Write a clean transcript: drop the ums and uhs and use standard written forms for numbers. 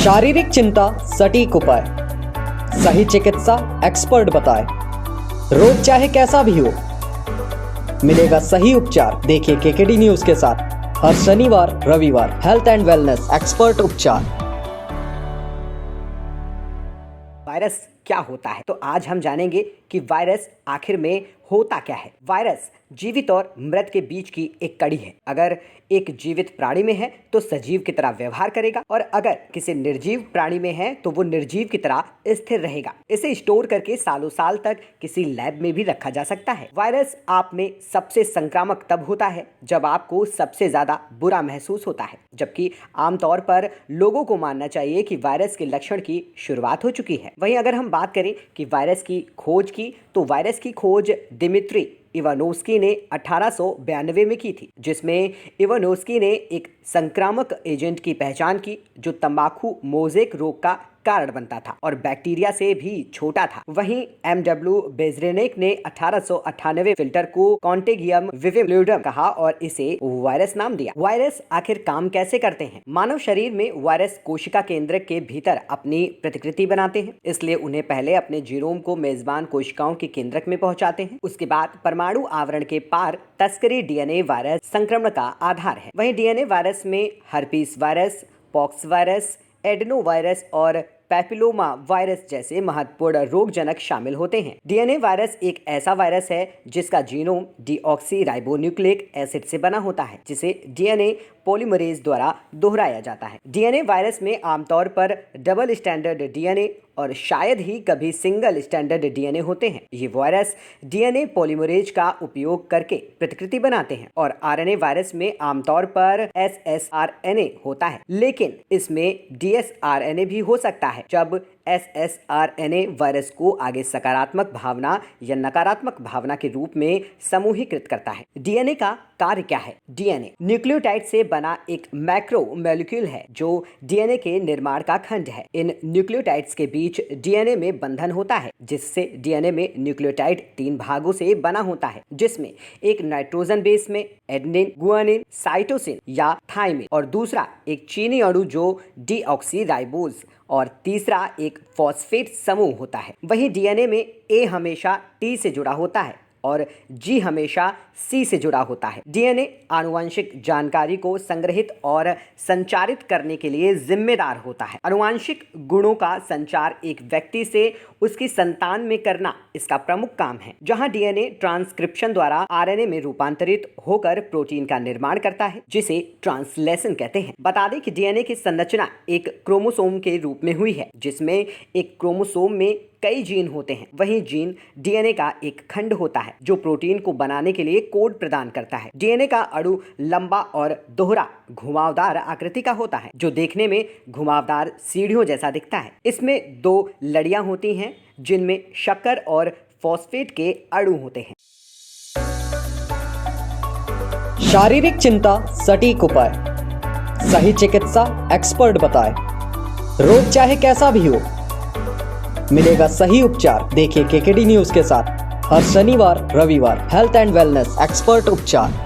शारीरिक चिंता सटीक उपाय, सही चिकित्सा एक्सपर्ट बताए। रोग चाहे कैसा भी हो, मिलेगा सही उपचार। देखिए केकेडी न्यूज के साथ हर शनिवार रविवार हेल्थ एंड वेलनेस एक्सपर्ट उपचार। वायरस क्या होता है, तो आज हम जानेंगे कि वायरस आखिर में होता क्या है। वायरस जीवित और मृत के बीच की एक कड़ी है। अगर एक जीवित प्राणी में है तो सजीव की तरह व्यवहार करेगा, और अगर किसी निर्जीव प्राणी में है तो वो निर्जीव की तरह स्थिर रहेगा। इसे स्टोर करके सालों साल तक किसी लैब में भी रखा जा सकता है। वायरस आप में सबसे संक्रामक तब होता है जब आपको सबसे ज्यादा बुरा महसूस होता है, जबकि आमतौर पर लोगों को मानना चाहिए कि वायरस के लक्षण की शुरुआत हो चुकी है। वहीं अगर हम बात करें कि वायरस की खोज की, तो वायरस की खोज दिमित्री इवानोव्स्की ने 1892 में की थी, जिसमें इवानोव्स्की ने एक संक्रामक एजेंट की पहचान की जो तंबाकू मोज़ेक रोग का कारण बनता था और बैक्टीरिया से भी छोटा था। वहीं एमडब्ल्यू बेजरेनेक ने 1898 फिल्टर को कॉन्टेगियम विविफ्लुइडम कहा और इसे वायरस नाम दिया। वायरस आखिर काम कैसे करते हैं? मानव शरीर में वायरस कोशिका केंद्र के भीतर अपनी प्रतिकृति बनाते हैं, इसलिए उन्हें पहले अपने जीनोम को मेजबान कोशिकाओं के केंद्रक में पहुंचाते हैं। उसके बाद परमाणु आवरण के पार तस्करी डीएनए वायरस संक्रमण का आधार है। वहीं डीएनए वायरस में herpes virus, pox virus, adeno virus और पैपिलोमा वायरस जैसे महत्वपूर्ण रोगजनक शामिल होते हैं। डीएनए वायरस एक ऐसा वायरस है जिसका जीनोम डीऑक्सीराइबोन्यूक्लिक एसिड से बना होता है, जिसे डीएनए पॉलीमरेज द्वारा दोहराया जाता है। डीएनए वायरस में आमतौर पर डबल स्टैंडर्ड डीएनए और शायद ही कभी सिंगल स्टैंडर्ड डीएनए होते हैं। ये वायरस डीएनए पॉलीमरेज का उपयोग करके प्रतिकृति बनाते हैं, और आरएनए वायरस में आमतौर पर एसएसआरएनए होता है, लेकिन इसमें डीएसआरएनए भी हो सकता है जब एसएसआरएनए वायरस को आगे सकारात्मक भावना या नकारात्मक भावना के रूप में समूहीकृत करता है। डीएनए का कार्य क्या है? डीएनए न्यूक्लियोटाइड से बना एक मैक्रो मॉलिक्यूल है जो डीएनए के निर्माण का खंड है। इन न्यूक्लियोटाइड्स के बीच डीएनए में बंधन होता है, जिससे डीएनए में न्यूक्लियोटाइड 3 भागों से बना होता है, जिसमें एक नाइट्रोजन बेस में एडेनिन, गुआनिन, साइटोसिन या थाइमिन, और दूसरा एक चीनी अणु जो डीऑक्सीराइबोज, और तीसरा एक फॉस्फेट समूह होता है। वहीं डीएनए में ए हमेशा टी से जुड़ा होता है और जी हमेशा सी से जुड़ा होता है। डीएनए आनुवंशिक जानकारी को संग्रहित और संचारित करने के लिए जिम्मेदार होता है। आनुवंशिक गुणों का संचार एक व्यक्ति से उसकी संतान में करना इसका प्रमुख काम है, जहां डीएनए ट्रांसक्रिप्शन द्वारा आरएनए में रूपांतरित होकर प्रोटीन का निर्माण करता है, जिसे ट्रांसलेशन कहते हैं। बता दें कि डीएनए की संरचना एक क्रोमोसोम के रूप में हुई है, जिसमें एक क्रोमोसोम में कई जीन होते हैं। वहीं जीन डीएनए का एक खंड होता है जो प्रोटीन को बनाने के लिए कोड प्रदान करता है। डीएनए का अणु लंबा और दोहरा घुमावदार आकृति का होता है, जो देखने में घुमावदार सीढ़ियों जैसा दिखता है। इसमें 2 लड़ियां होती हैं जिनमें शक्कर और फॉस्फेट के अणु होते हैं। शारीरिक चिंता सटीक उपाय, सही चिकित्सा एक्सपर्ट बताए। रोग चाहे कैसा भी हो, मिलेगा सही उपचार। देखिए केकेडी न्यूज के साथ हर शनिवार रविवार हेल्थ एंड वेलनेस एक्सपर्ट उपचार।